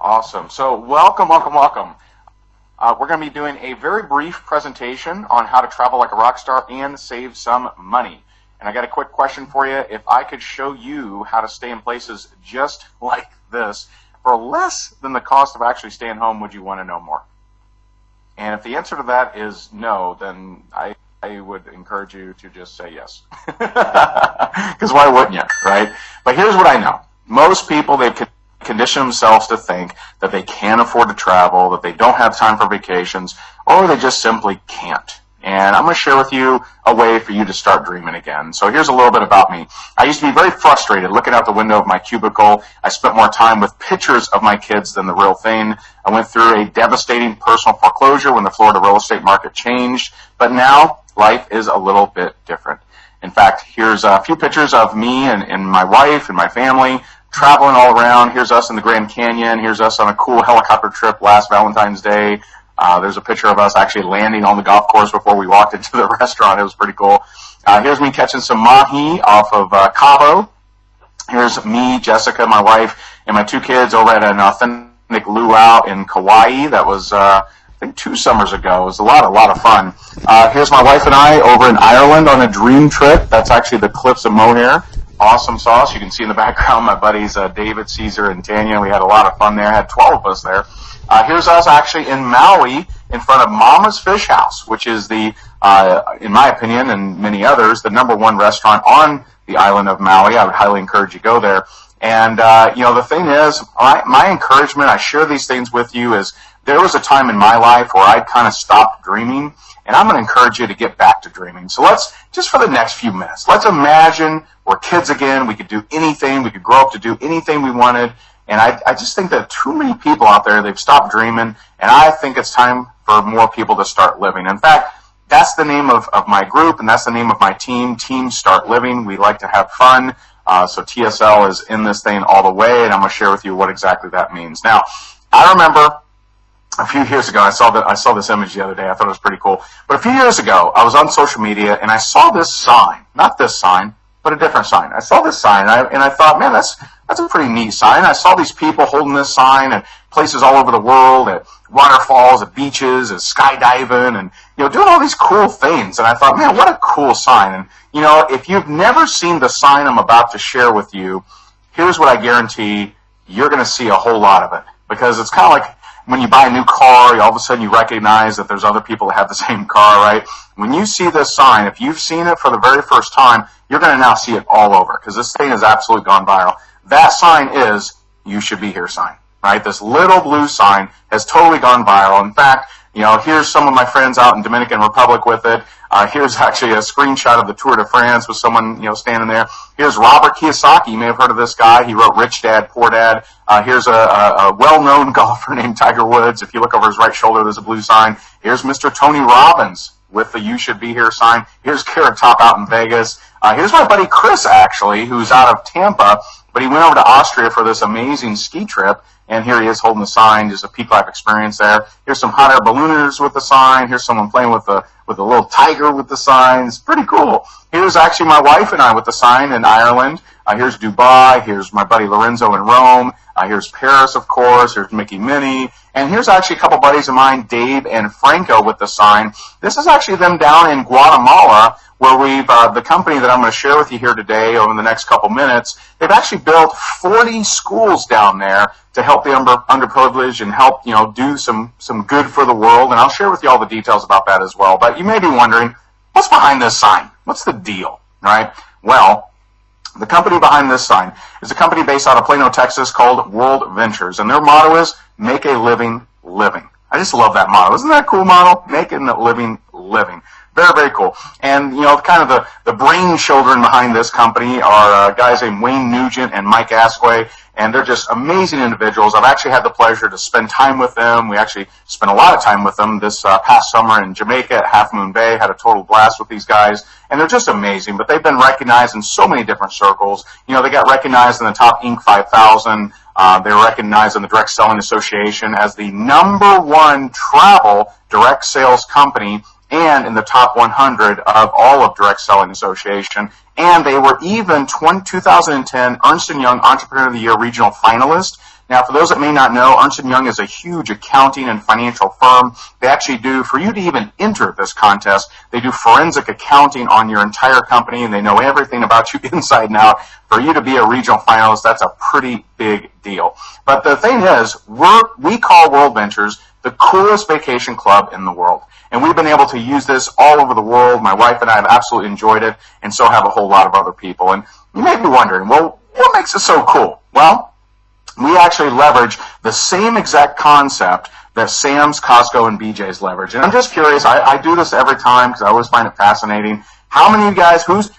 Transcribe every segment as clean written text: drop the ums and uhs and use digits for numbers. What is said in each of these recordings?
Awesome. So welcome, welcome, welcome. We're going to be doing a very brief presentation on how to travel like a rock star and save some money. And I got a quick question for you. If I could show you how to stay in places just like this for less than the cost of actually staying home, would you want to know more? And if the answer to that is no, then I would encourage you to just say yes. Because why wouldn't you, right? But here's what I know. Most people, they've conditioned themselves to think that they can't afford to travel, that they don't have time for vacations, or they just simply can't. And I'm going to share with you a way for you to start dreaming again. So here's a little bit about me. I used to be very frustrated looking out the window of my cubicle. I spent more time with pictures of my kids than the real thing. I went through a devastating personal foreclosure when the Florida real estate market changed. But now life is a little bit different. In fact, here's a few pictures of me and my wife and my family traveling all around. Here's us in the Grand Canyon. Here's us on a cool helicopter trip last Valentine's Day. There's a picture of us actually landing on the golf course before we walked into the restaurant. It was pretty cool. Here's me catching some mahi off of Cabo. Here's me, Jessica, my wife, and my two kids over at an authentic luau in Kauai. That was, I think, 2 summers ago. It was a lot of fun. Here's my wife and I over in Ireland on a dream trip. That's actually the Cliffs of Moher. Awesome sauce. You can see in the background my buddies David, Caesar, and Tanya. We had a lot of fun there. Had 12 of us there. Here's us actually in Maui in front of Mama's Fish House, which is the, in my opinion and many others, the #1 restaurant on the island of Maui. I would highly encourage you to go there. And, the thing is, my encouragement, I share these things with you, is there was a time in my life where I kind of stopped dreaming, and I'm going to encourage you to get back to dreaming. So let's, just for the next few minutes, let's imagine we're kids again. We could do anything. We could grow up to do anything we wanted. And I just think that too many people out there, they've stopped dreaming, and I think it's time for more people to start living. In fact, that's the name of my group, and that's the name of my team, Team Start Living. We like to have fun, so TSL is in this thing all the way, and I'm going to share with you what exactly that means. Now, I remember a few years ago, I saw this image the other day. I thought it was pretty cool. But a few years ago, I was on social media, and I saw this sign, not this sign, but a different sign. I saw this sign, and I thought, man, that's a pretty neat sign. I saw these people holding this sign at places all over the world, at waterfalls, at beaches, at skydiving, and doing all these cool things. And I thought, man, what a cool sign. And if you've never seen the sign I'm about to share with you, here's what I guarantee: you're going to see a whole lot of it, because it's kind of like when you buy a new car, all of a sudden you recognize that there's other people that have the same car, right? When you see this sign, if you've seen it for the very first time, you're going to now see it all over, because this thing has absolutely gone viral. That sign is "You Should Be Here" sign, right? This little blue sign has totally gone viral. In fact, here's some of my friends out in Dominican Republic with it. Here's actually a screenshot of the Tour de France with someone, standing there. Here's Robert Kiyosaki. You may have heard of this guy. He wrote Rich Dad, Poor Dad. Here's a well-known golfer named Tiger Woods. If you look over his right shoulder, there's a blue sign. Here's Mr. Tony Robbins with the "You Should Be Here" sign. Here's Carrot Top out in Vegas. Here's my buddy Chris, actually, who's out of Tampa, but he went over to Austria for this amazing ski trip, and here he is holding the sign. Just a peak life experience there. Here's some hot air ballooners with the sign. Here's someone playing with a little tiger with the sign. It's pretty cool. Here's actually my wife and I with the sign in Ireland. Here's Dubai. Here's my buddy Lorenzo in Rome. Here's Paris, of course. Here's Mickey Minnie. And here's actually a couple buddies of mine, Dave and Franco, with the sign. This is actually them down in Guatemala, where the company that I'm going to share with you here today over the next couple minutes, they've actually built 40 schools down there to help the underprivileged and help, do some good for the world. And I'll share with you all the details about that as well. But you may be wondering, what's behind this sign? What's the deal, right? Well, the company behind this sign is a company based out of Plano, Texas called World Ventures. And their motto is "Make a Living Living." I just love that motto. Isn't that a cool motto? Making a living living. Very, very cool. And, kind of the brain children behind this company are guys named Wayne Nugent and Mike Asquith, and they're just amazing individuals. I've actually had the pleasure to spend time with them. We actually spent a lot of time with them this past summer in Jamaica at Half Moon Bay. Had a total blast with these guys, and they're just amazing. But they've been recognized in so many different circles. They got recognized in the top Inc. 5000. They were recognized in the Direct Selling Association as the #1 travel direct sales company, and in the top 100 of all of Direct Selling Association. And they were even 2010 Ernst & Young Entrepreneur of the Year regional finalist. Now, for those that may not know, Ernst & Young is a huge accounting and financial firm. They actually do, for you to even enter this contest, they do forensic accounting on your entire company, and they know everything about you inside and out. For you to be a regional finalist, that's a pretty big deal. But the thing is, we call World Ventures the coolest vacation club in the world. And we've been able to use this all over the world. My wife and I have absolutely enjoyed it, and so have a whole lot of other people. And you may be wondering, well, what makes it so cool? Well, we actually leverage the same exact concept that Sam's, Costco, and BJ's leverage. And I'm just curious, I do this every time because I always find it fascinating. How many of you guys, who's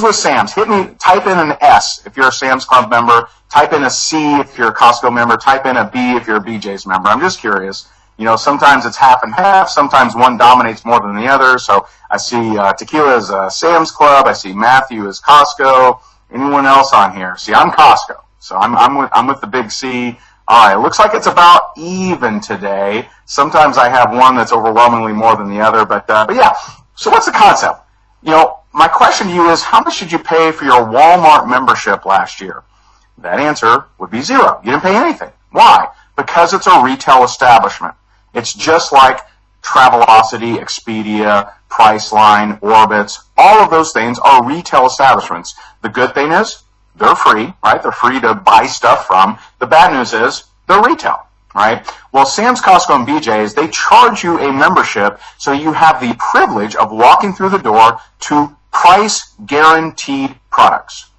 with Sam's? Hit me, type in an S if you're a Sam's Club member, type in a C if you're a Costco member, type in a B if you're a BJ's member. I'm just curious. You know, sometimes it's half and half. Sometimes one dominates more than the other. So I see Tequila is Sam's Club. I see Matthew is Costco. Anyone else on here? See, I'm Costco. So I'm with the big C. All right, it looks like it's about even today. Sometimes I have one that's overwhelmingly more than the other. But yeah, so what's the concept? You know, my question to you is, how much did you pay for your Walmart membership last year? That answer would be zero. You didn't pay anything. Why? Because it's a retail establishment. It's just like Travelocity, Expedia, Priceline, Orbitz. All of those things are retail establishments. The good thing is they're free, right? They're free to buy stuff from. The bad news is they're retail, right? Well, Sam's, Costco, and BJ's, they charge you a membership so you have the privilege of walking through the door to price-guaranteed products.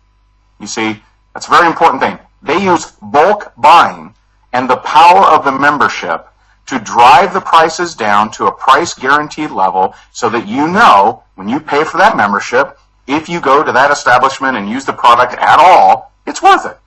You see, that's a very important thing. They use bulk buying and the power of the membership to drive the prices down to a price guaranteed level so that you know when you pay for that membership, if you go to that establishment and use the product at all, it's worth it.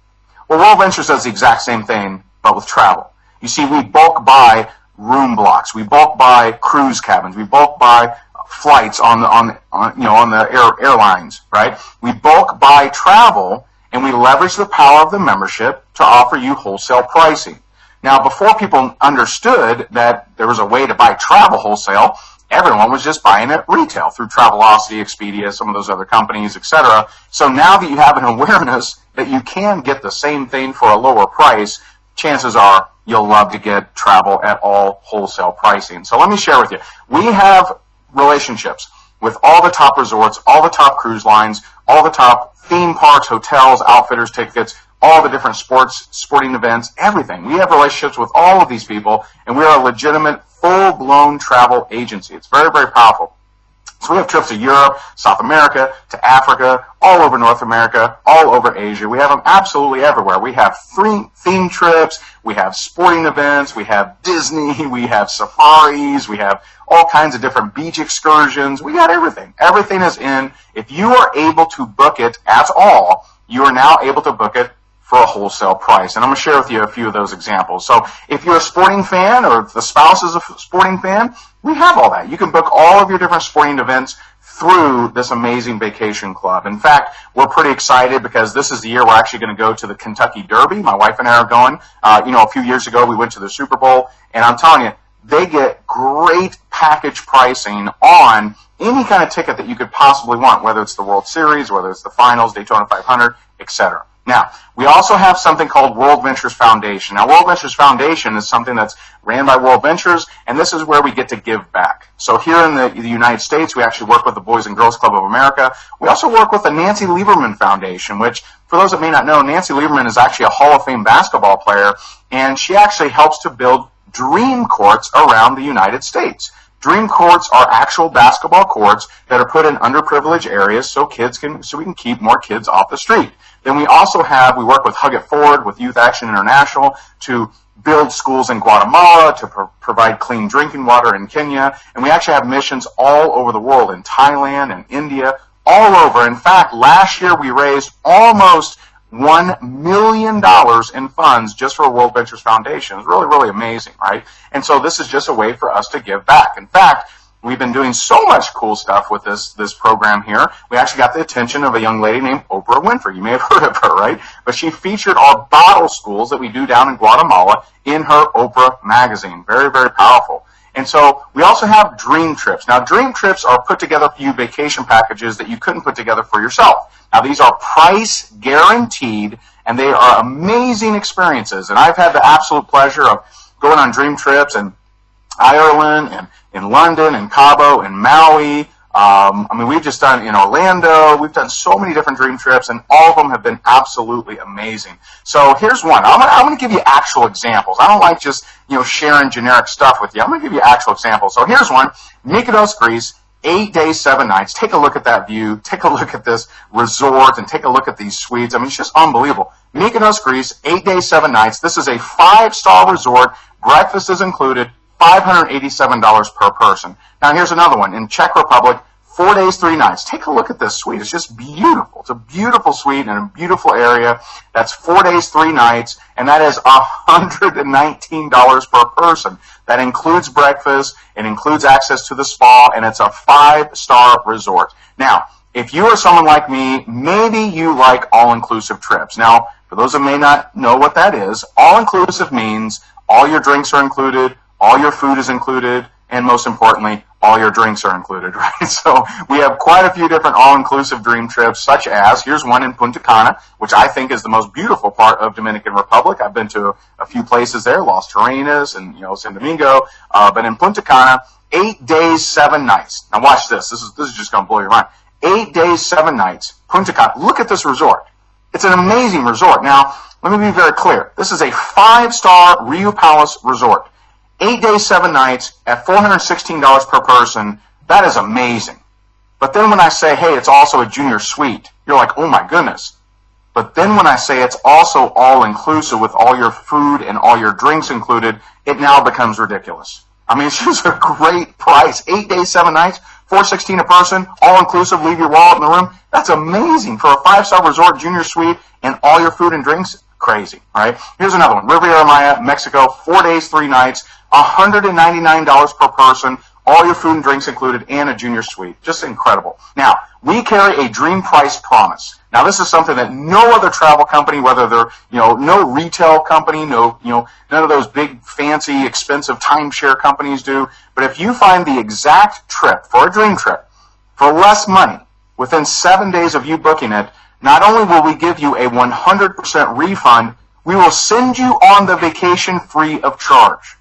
Well, World Ventures does the exact same thing, but with travel. You see, we bulk buy room blocks, we bulk buy cruise cabins, we bulk buy flights on the airlines, right? We bulk buy travel, and we leverage the power of the membership to offer you wholesale pricing. Now, before people understood that there was a way to buy travel wholesale, everyone was just buying it retail through Travelocity, Expedia, some of those other companies, etc. So now that you have an awareness that you can get the same thing for a lower price, chances are you'll love to get travel at all wholesale pricing. So let me share with you. We have relationships with all the top resorts, all the top cruise lines, all the top theme parks, hotels, outfitters, tickets, all the different sporting events, everything. We have relationships with all of these people, and we are a legitimate, full-blown travel agency. It's very, very powerful. So we have trips to Europe, South America, to Africa, all over North America, all over Asia. We have them absolutely everywhere. We have theme trips, we have sporting events, we have Disney, we have safaris, we have all kinds of different beach excursions. We got everything. Everything is in. If you are able to book it at all, you are now able to book it for a wholesale price. And I'm going to share with you a few of those examples. So if you're a sporting fan or if the spouse is a sporting fan, we have all that. You can book all of your different sporting events through this amazing vacation club. In fact, we're pretty excited because this is the year we're actually going to go to the Kentucky Derby. My wife and I are going. A few years ago we went to the Super Bowl, and I'm telling you, they get great package pricing on any kind of ticket that you could possibly want, whether it's the World Series, whether it's the finals, Daytona 500, etc. Now, we also have something called World Ventures Foundation. Now, World Ventures Foundation is something that's ran by World Ventures, and this is where we get to give back. So here in the United States, we actually work with the Boys and Girls Club of America. We also work with the Nancy Lieberman Foundation, which, for those that may not know, Nancy Lieberman is actually a Hall of Fame basketball player, and she actually helps to build dream courts around the United States. Dream courts are actual basketball courts that are put in underprivileged areas so we can keep more kids off the street. Then we also we work with Hug It Forward, with Youth Action International, to build schools in Guatemala, to provide clean drinking water in Kenya, and we actually have missions all over the world, in Thailand and India, all over. In fact, last year we raised almost $1 million in funds just for World Ventures Foundation. It's really, really amazing, right? And so this is just a way for us to give back. In fact, we've been doing so much cool stuff with this program here. We actually got the attention of a young lady named Oprah Winfrey. You may have heard of her, right? But she featured our bottle schools that we do down in Guatemala in her Oprah magazine. Very, very powerful. And so we also have dream trips. Now, dream trips are put together for you vacation packages that you couldn't put together for yourself. Now, these are price guaranteed and they are amazing experiences. And I've had the absolute pleasure of going on dream trips in Ireland and in London and Cabo and Maui. I mean, we've just done in Orlando. We've done so many different dream trips, and all of them have been absolutely amazing. So here's one. I'm going to give you actual examples. I don't like just sharing generic stuff with you. I'm going to give you actual examples. So here's one: Mykonos, Greece, 8 days, 7 nights. Take a look at that view. Take a look at this resort, and take a look at these suites. I mean, it's just unbelievable. Mykonos, Greece, 8 days, 7 nights. This is a 5-star resort. Breakfast is included. $587 per person. Now here's another one in Czech Republic, 4 days, 3 nights. Take a look at this suite. It's just beautiful. It's a beautiful suite in a beautiful area. That's 4 days, 3 nights, and that is $119 per person. That includes breakfast, it includes access to the spa, and it's a 5-star resort. Now, if you are someone like me, maybe you like all-inclusive trips. Now, for those that may not know what that is, all-inclusive means all your drinks are included, all your food is included, and most importantly, all your drinks are included, right? So we have quite a few different all-inclusive dream trips, such as, here's one in Punta Cana, which I think is the most beautiful part of Dominican Republic. I've been to a few places there, Las Terrenas and, San Domingo, but in Punta Cana, 8 days, 7 nights. Now watch this. This is just going to blow your mind. 8 days, 7 nights, Punta Cana. Look at this resort. It's an amazing resort. Now, let me be very clear. This is a 5-star Rio Palace resort. 8 days, 7 nights at $416 per person. That is amazing. But then when I say, hey, it's also a junior suite, you're like, oh my goodness. But then when I say it's also all-inclusive with all your food and all your drinks included, it now becomes ridiculous. I mean, it's just a great price. 8 days, 7 nights, $416 a person, all-inclusive, leave your wallet in the room. That's amazing for a 5-star resort junior suite and all your food and drinks. Crazy, right? Here's another one. Riviera Maya, Mexico, 4 days, 3 nights, $199 per person, all your food and drinks included, and a junior suite. Just incredible. Now, we carry a dream price promise. Now, this is something that no other travel company, whether they're, no retail company, none of those big, fancy, expensive timeshare companies do. But if you find the exact trip for a dream trip for less money within 7 days of you booking it, not only will we give you a 100% refund, we will send you on the vacation free of charge.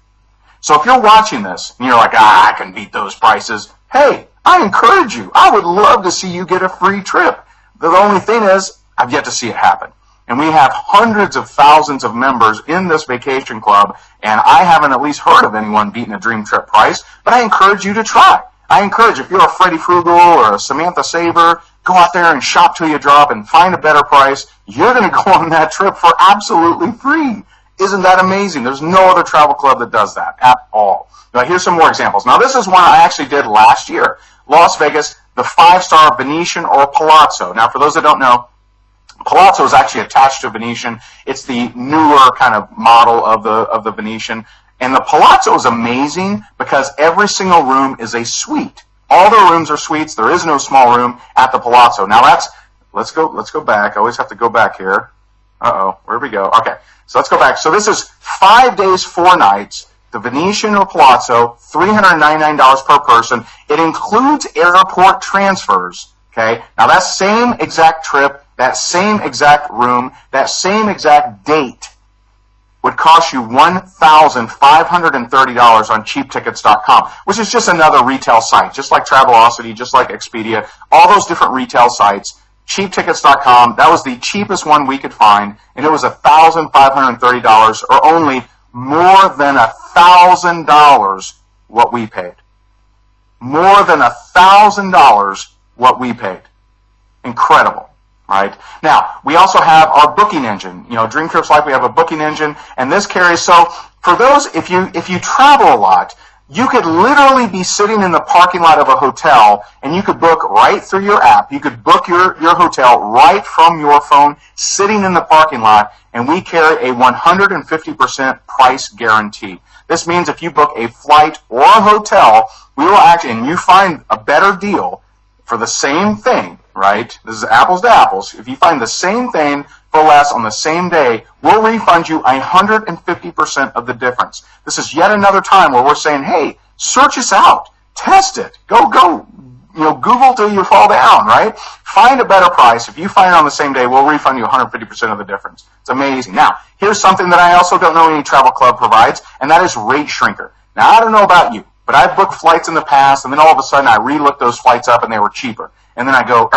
So if you're watching this and you're like, I can beat those prices, hey, I encourage you. I would love to see you get a free trip. The only thing is, I've yet to see it happen. And we have hundreds of thousands of members in this vacation club, and I haven't at least heard of anyone beating a dream trip price, but I encourage you to try. I encourage, if you're a Freddie Frugal or a Samantha Saber, go out there and shop till you drop and find a better price. You're going to go on that trip for absolutely free. Isn't that amazing? There's no other travel club that does that at all. Now, here's some more examples. Now, this is one I actually did last year. Las Vegas, the 5-star Venetian or Palazzo. Now, for those that don't know, Palazzo is actually attached to Venetian. It's the newer kind of model of the Venetian. And the Palazzo is amazing because every single room is a suite. All the rooms are suites. There is no small room at the Palazzo. Now let's go back. I always have to go back here. Where we go? Okay, so let's go back. So this is 5 days, 4 nights. The Venetian or Palazzo, $399 per person. It includes airport transfers. Okay, now that same exact trip, that same exact room, that same exact date would cost you $1,530 on cheaptickets.com, which is just another retail site, just like Travelocity, just like Expedia, all those different retail sites. Cheaptickets.com, that was the cheapest one we could find, and it was $1,530, or only more than $1,000 what we paid. More than $1,000 what we paid. Incredible. Right? Now, we also have our booking engine. Dream Trips Life, we have a booking engine, and this carries, so for those, if you travel a lot, you could literally be sitting in the parking lot of a hotel, and you could book right through your app. You could book your hotel right from your phone, sitting in the parking lot, and we carry a 150% price guarantee. This means if you book a flight or a hotel, we will actually, and you find a better deal for the same thing, right? This is apples to apples. If you find the same thing for less on the same day, we'll refund you 150% of the difference. This is yet another time where we're saying, hey, search us out. Test it. Go Google till you fall down, right? Find a better price. If you find it on the same day, we'll refund you 150% of the difference. It's amazing. Now, here's something that I also don't know any travel club provides, and that is Rate Shrinker. Now, I don't know about you, but I've booked flights in the past, and then all of a sudden I re-looked those flights up and they were cheaper. And then I go,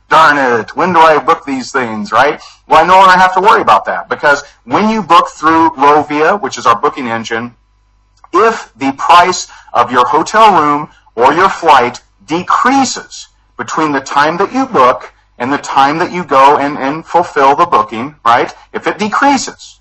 darn it, when do I book these things, right? Well, I no longer have to worry about that, because when you book through Rovia, which is our booking engine, if the price of your hotel room or your flight decreases between the time that you book and the time that you go and fulfill the booking, right? If it decreases,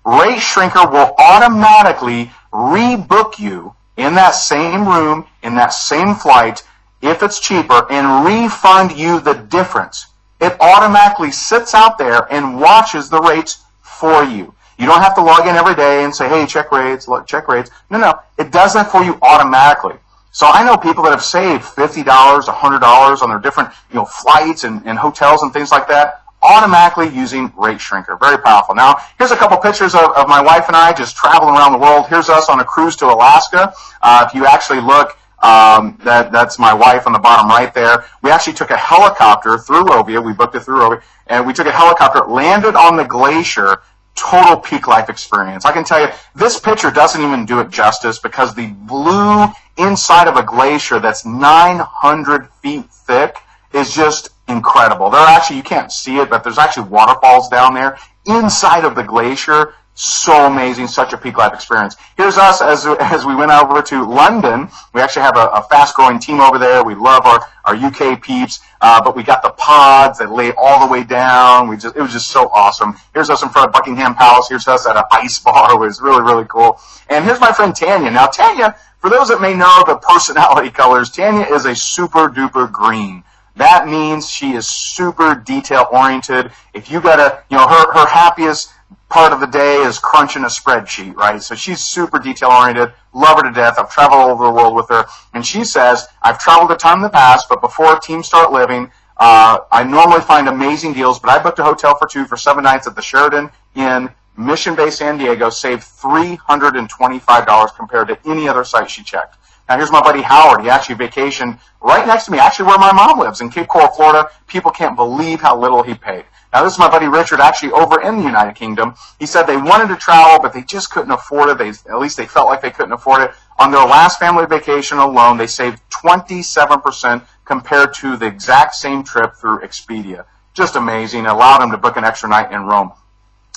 Rate Shrinker will automatically rebook you in that same room, in that same flight, if it's cheaper, and refund you the difference. It automatically sits out there and watches the rates for you. You don't have to log in every day and say, hey, check rates, check rates. No, it does that for you automatically. So I know people that have saved $50, $100 on their different flights and hotels and things like that, automatically using Rate Shrinker. Very powerful. Now, here's a couple pictures of my wife and I just traveling around the world. Here's us on a cruise to Alaska. If you actually look, that's my wife on the bottom right there. We actually took a helicopter through Rovia. We booked it through Rovia. And we took a helicopter, landed on the glacier. Total peak life experience. I can tell you, this picture doesn't even do it justice, because the blue inside of a glacier that's 900 feet thick is just incredible. You can't see it, but there's actually waterfalls down there inside of the glacier. So amazing, such a peak life experience. Here's us as we went over to London. We actually have a fast-growing team over there. We love our UK peeps, but we got the pods that lay all the way down. It was just so awesome. Here's us in front of Buckingham Palace. Here's us at an ice bar. It was really, really cool. And here's my friend Tanya. Now, Tanya, for those that may know the personality colors, Tanya is a super-duper green. That means she is super detail-oriented. If you got her happiest part of the day is crunching a spreadsheet, right? So she's super detail-oriented, love her to death. I've traveled all over the world with her. And she says, I've traveled a ton in the past, but before teams start living, I normally find amazing deals, but I booked a hotel for 2 for 7 nights at the Sheraton in Mission Bay, San Diego, saved $325 compared to any other site she checked. Now, here's my buddy Howard. He actually vacationed right next to me, actually where my mom lives, in Cape Coral, Florida. People can't believe how little he paid. Now, this is my buddy Richard, actually over in the United Kingdom. He said they wanted to travel, but they just couldn't afford it. At least they felt like they couldn't afford it. On their last family vacation alone, they saved 27% compared to the exact same trip through Expedia. Just amazing. It allowed them to book an extra night in Rome.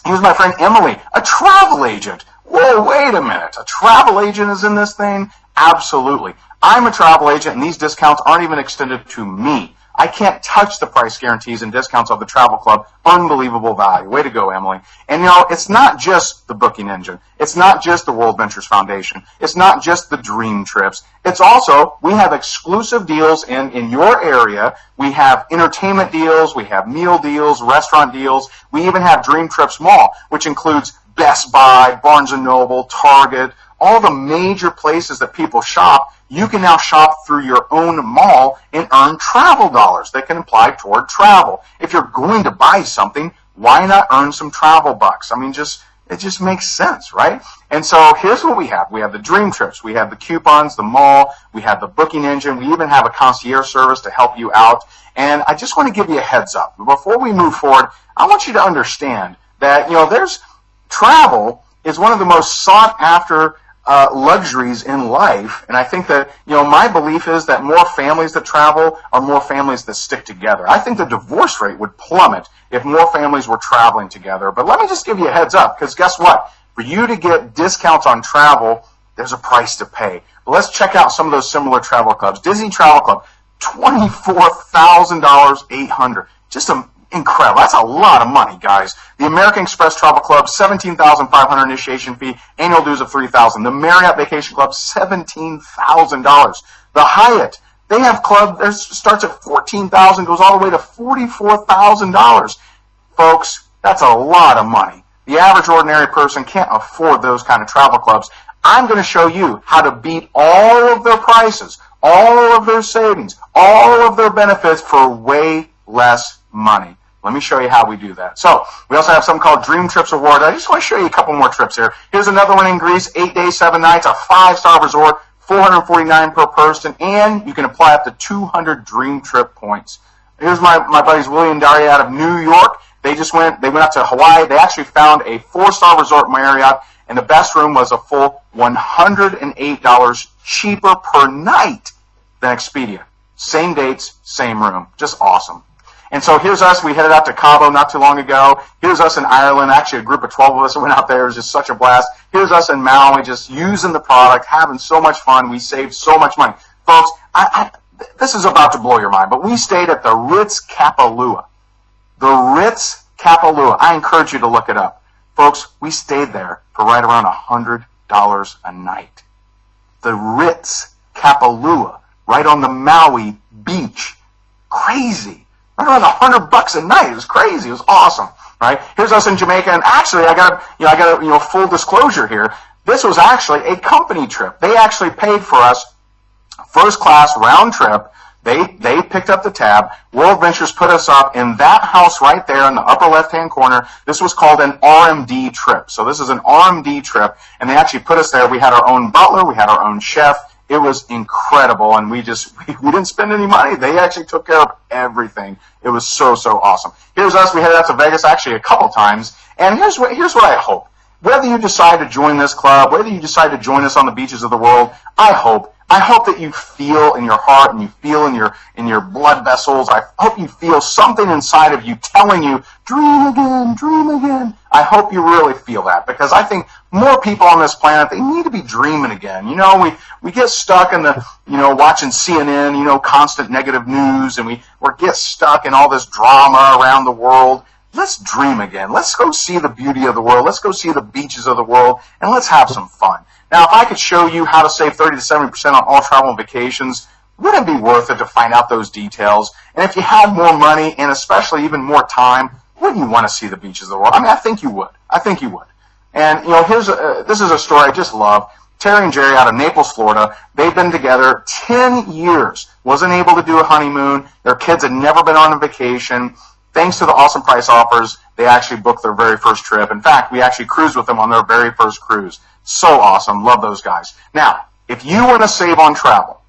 Here's my friend Emily, a travel agent. Whoa, wait a minute. A travel agent is in this thing? Absolutely. I'm a travel agent, and these discounts aren't even extended to me. I can't touch the price guarantees and discounts of the Travel Club. Unbelievable value. Way to go, Emily. And it's not just the booking engine. It's not just the World Ventures Foundation. It's not just the dream trips. It's also, we have exclusive deals in your area. We have entertainment deals. We have meal deals, restaurant deals. We even have Dream Trips Mall, which includes Best Buy, Barnes & Noble, Target, all the major places that people shop. You can now shop through your own mall and earn travel dollars that can apply toward travel. If you're going to buy something, why not earn some travel bucks? I mean, it just makes sense, right? And so here's what we have. We have the Dream Trips. We have the coupons, the mall. We have the booking engine. We even have a concierge service to help you out. And I just want to give you a heads up. Before we move forward, I want you to understand that, there's travel is one of the most sought after luxuries in life, and I think that my belief is that more families that travel are more families that stick together. I think the divorce rate would plummet if more families were traveling together. But let me just give you a heads up, because guess what? For you to get discounts on travel, there's a price to pay. But let's check out some of those similar travel clubs. Disney Travel Club, $24,000, $800. Just incredible. That's a lot of money, guys. The American Express Travel Club, $17,500 initiation fee, annual dues of $3,000. The Marriott Vacation Club, $17,000. The Hyatt, they have club that starts at $14,000, goes all the way to $44,000. Folks, that's a lot of money. The average ordinary person can't afford those kind of travel clubs. I'm going to show you how to beat all of their prices, all of their savings, all of their benefits for way less money. Let me show you how we do that. So, we also have something called Dream Trips Award. I just want to show you a couple more trips here. Here's another one in Greece, 8 days, 7 nights, a 5-star resort, $449 per person, and you can apply up to 200 Dream Trip points. Here's my buddies Willie and Daria out of New York. They went out to Hawaii. They actually found a 4-star resort Marriott, and the best room was a full $108 cheaper per night than Expedia. Same dates, same room. Just awesome. And so here's us. We headed out to Cabo not too long ago. Here's us in Ireland. Actually, a group of 12 of us that went out there. It was just such a blast. Here's us in Maui, just using the product, having so much fun. We saved so much money. Folks, this is about to blow your mind, but we stayed at the Ritz Kapalua. The Ritz Kapalua. I encourage you to look it up. Folks, we stayed there for right around $100 a night. The Ritz Kapalua, right on the Maui beach. Crazy. Right around $100 a night. It was crazy. It was awesome. Right? Here's us in Jamaica, and actually, I got full disclosure here. This was actually a company trip. They actually paid for us first class round trip. They picked up the tab. World Ventures put us up in that house right there in the upper left-hand corner. This was called an RMD trip. So this is an RMD trip, and they actually put us there. We had our own butler. We had our own chef. It was incredible, and we didn't spend any money. They actually took care of everything. It was so awesome. Here's us. We headed out to Vegas actually a couple times, and here's what I hope. Whether you decide to join this club, whether you decide to join us on the beaches of the world, I hope that you feel in your heart and you feel in your blood vessels. I hope you feel something inside of you telling you, dream again, dream again. I hope you really feel that, because I think more people on this planet, they need to be dreaming again. We get stuck in the, watching CNN, constant negative news, and we get stuck in all this drama around the world. Let's dream again. Let's go see the beauty of the world. Let's go see the beaches of the world, and let's have some fun. Now, if I could show you how to save 30 to 70% on all travel and vacations, wouldn't it be worth it to find out those details? And if you had more money and especially even more time, wouldn't you want to see the beaches of the world? I mean, I think you would. And, this is a story I just love. Terry and Jerry out of Naples, Florida, they've been together 10 years. Wasn't able to do a honeymoon. Their kids had never been on a vacation. Thanks to the awesome price offers, they actually booked their very first trip. In fact, we actually cruised with them on their very first cruise. So awesome. Love those guys. Now, if you want to save on travel,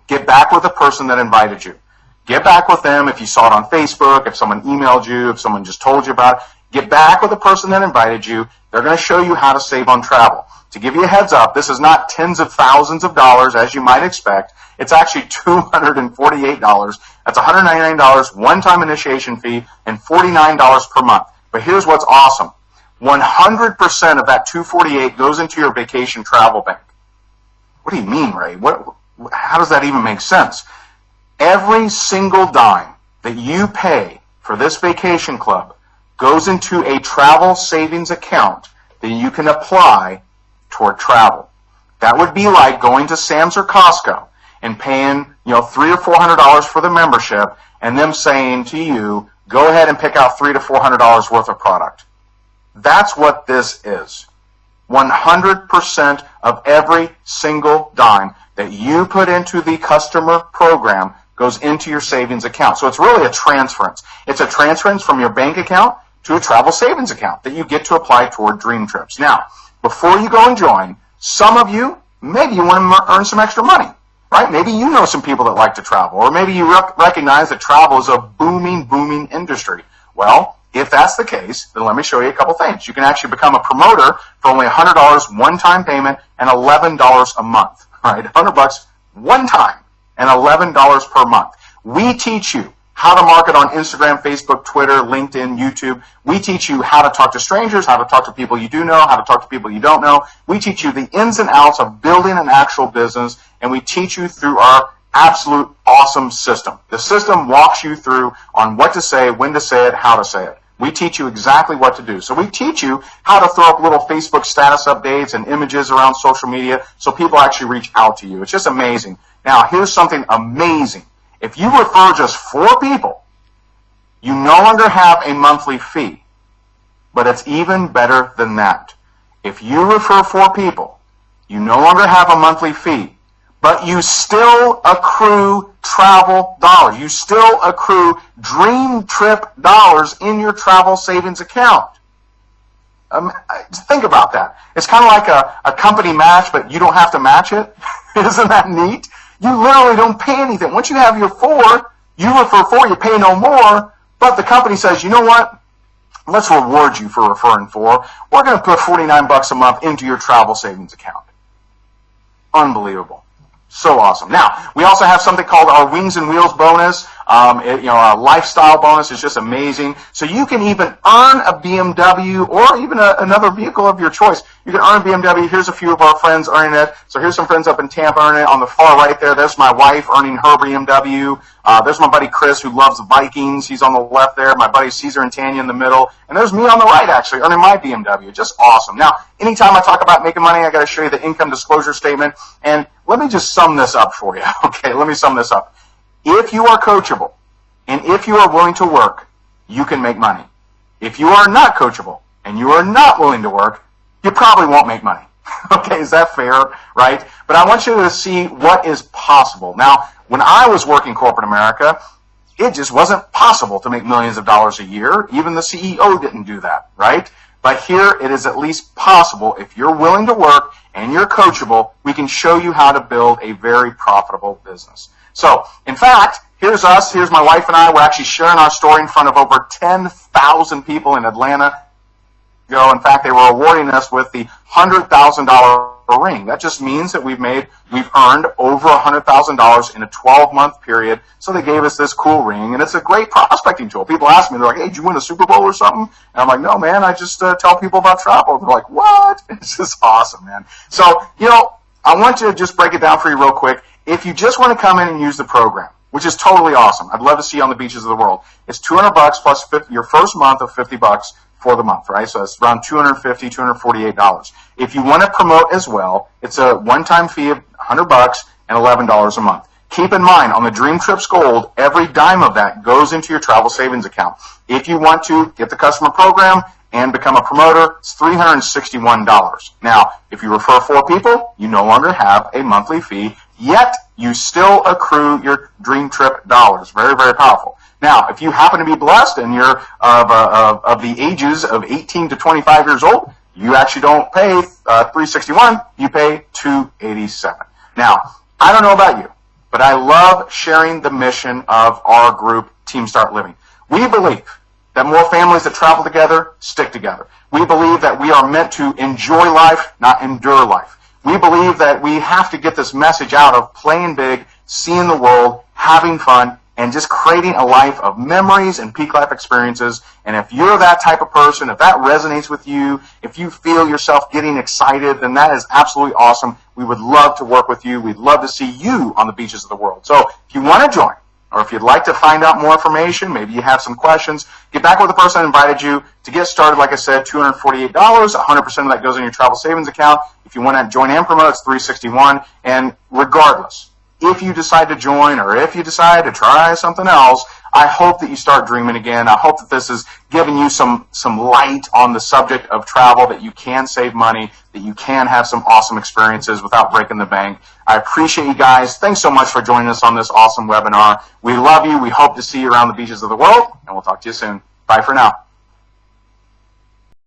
get back with the person that invited you. Get back with them if you saw it on Facebook, if someone emailed you, if someone just told you about it. Get back with the person that invited you. They're going to show you how to save on travel. To give you a heads up, this is not tens of thousands of dollars as you might expect. It's actually $248. That's $199 one-time initiation fee and $49 per month. But here's what's awesome. 100% of that $248 goes into your vacation travel bank. What do you mean, Ray? How does that even make sense? Every single dime that you pay for this vacation club goes into a travel savings account that you can apply toward travel. That would be like going to Sam's or Costco and paying, $300 or $400 for the membership, and them saying to you, go ahead and pick out $300 to $400 worth of product. That's what this is. 100% of every single dime that you put into the customer program goes into your savings account. So it's really a transference. It's a transference from your bank account to a travel savings account that you get to apply toward dream trips. Now, before you go and join, some of you, maybe you want to earn some extra money, right? Maybe you know some people that like to travel, or maybe you recognize that travel is a booming industry. Well, if that's the case, then let me show you a couple things. You can actually become a promoter for only $100 one-time payment and $11 a month, right? $100 one time and $11 per month. We teach you how to market on Instagram, Facebook, Twitter, LinkedIn, YouTube. We teach you how to talk to strangers, how to talk to people you do know, how to talk to people you don't know. We teach you the ins and outs of building an actual business, and we teach you through our absolute awesome system. The system walks you through on what to say, when to say it, how to say it. We teach you exactly what to do. So we teach you how to throw up little Facebook status updates and images around social media so people actually reach out to you. It's just amazing. Now, here's something amazing. If you refer just 4 people, you no longer have a monthly fee. But it's even better than that. If you refer 4 people, you no longer have a monthly fee, but you still accrue travel dollars. You still accrue dream trip dollars in your travel savings account. Think about that. It's kind of like a company match, but you don't have to match it. Isn't that neat? You literally don't pay anything. Once you have your 4, you refer 4, you pay no more, but the company says, you know what? Let's reward you for referring 4. We're going to put $49 a month into your travel savings account. Unbelievable. So awesome. Now, we also have something called our Wings and Wheels bonus. A lifestyle bonus is just amazing. So you can even earn a BMW or even another vehicle of your choice. You can earn a BMW. Here's a few of our friends earning it. So here's some friends up in Tampa earning it. On the far right there, there's my wife earning her BMW. There's my buddy Chris who loves the Vikings. He's on the left there. My buddy Caesar and Tanya in the middle. And there's me on the right, actually, earning my BMW. Just awesome. Now, anytime I talk about making money, I got to show you the income disclosure statement. And let me just sum this up for you. Okay, let me sum this up. If you are coachable and if you are willing to work, you can make money. If you are not coachable and you are not willing to work, you probably won't make money. Okay, is that fair, right? But I want you to see what is possible. Now, when I was working corporate America, it just wasn't possible to make millions of dollars a year. Even the CEO didn't do that, right? But here it is at least possible. If you're willing to work and you're coachable, we can show you how to build a very profitable business. So, in fact, here's us. Here's my wife and I. We're actually sharing our story in front of over 10,000 people in Atlanta. In fact, they were awarding us with the $100,000 ring. That just means that we've earned over $100,000 in a 12-month period. So they gave us this cool ring, and it's a great prospecting tool. People ask me, they're like, hey, did you win a Super Bowl or something? And I'm like, no, man, I just tell people about travel. They're like, what? It's just awesome, man. So, I want to just break it down for you real quick. If you just want to come in and use the program, which is totally awesome, I'd love to see you on the beaches of the world. It's $200 plus your first month of $50 for the month, right? So it's around $250, $248. If you want to promote as well, it's a one-time fee of $100 and $11 a month. Keep in mind, on the Dream Trips Gold, every dime of that goes into your travel savings account. If you want to get the customer program and become a promoter, it's $361. Now, if you refer 4 people, you no longer have a monthly fee, yet you still accrue your Dream Trip dollars. Very, very powerful. Now, if you happen to be blessed and you're of the ages of 18 to 25 years old, you actually don't pay $361, you pay $287. Now, I don't know about you, but I love sharing the mission of our group, Team Start Living. We believe that more families that travel together stick together. We believe that we are meant to enjoy life, not endure life. We believe that we have to get this message out of playing big, seeing the world, having fun, and just creating a life of memories and peak life experiences. And if you're that type of person, if that resonates with you, if you feel yourself getting excited, then that is absolutely awesome. We would love to work with you. We'd love to see you on the beaches of the world. So if you want to join, or if you'd like to find out more information, maybe you have some questions, get back with the person that invited you. To get started, like I said, $248, 100% of that goes in your travel savings account. If you want to join and promote, it's $361. And regardless, if you decide to join or if you decide to try something else, I hope that you start dreaming again. I hope that this is giving you some light on the subject of travel, that you can save money, that you can have some awesome experiences without breaking the bank. I appreciate you guys. Thanks so much for joining us on this awesome webinar. We love you. We hope to see you around the beaches of the world, and we'll talk to you soon. Bye for now.